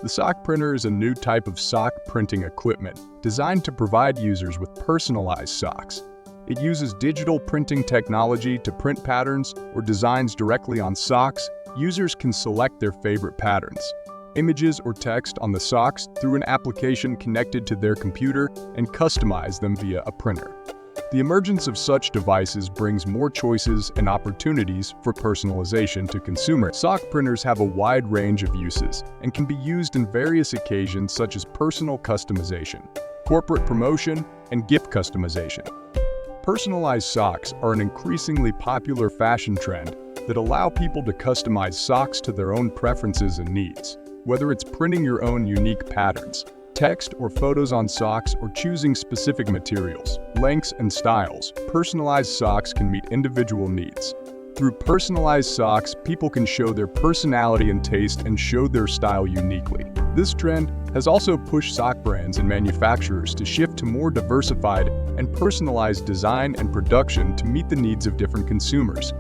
The sock printer is a new type of sock printing equipment designed to provide users with personalized socks. It uses digital printing technology to print patterns or designs directly on socks. Users can select their favorite patterns, images, or text on the socks through an application connected to their computer and customize them via a printer. The emergence of such devices brings more choices and opportunities for personalization to consumers. Sock printers have a wide range of uses and can be used in various occasions such as personal customization, corporate promotion, and gift customization. Personalized socks are an increasingly popular fashion trend that allow people to customize socks to their own preferences and needs. Whether it's printing your own unique patterns, text or photos on socks, or choosing specific materials, lengths, and styles, personalized socks can meet individual needs. Through personalized socks, people can show their personality and taste and show their style uniquely. This trend has also pushed sock brands and manufacturers to shift to more diversified and personalized design and production to meet the needs of different consumers.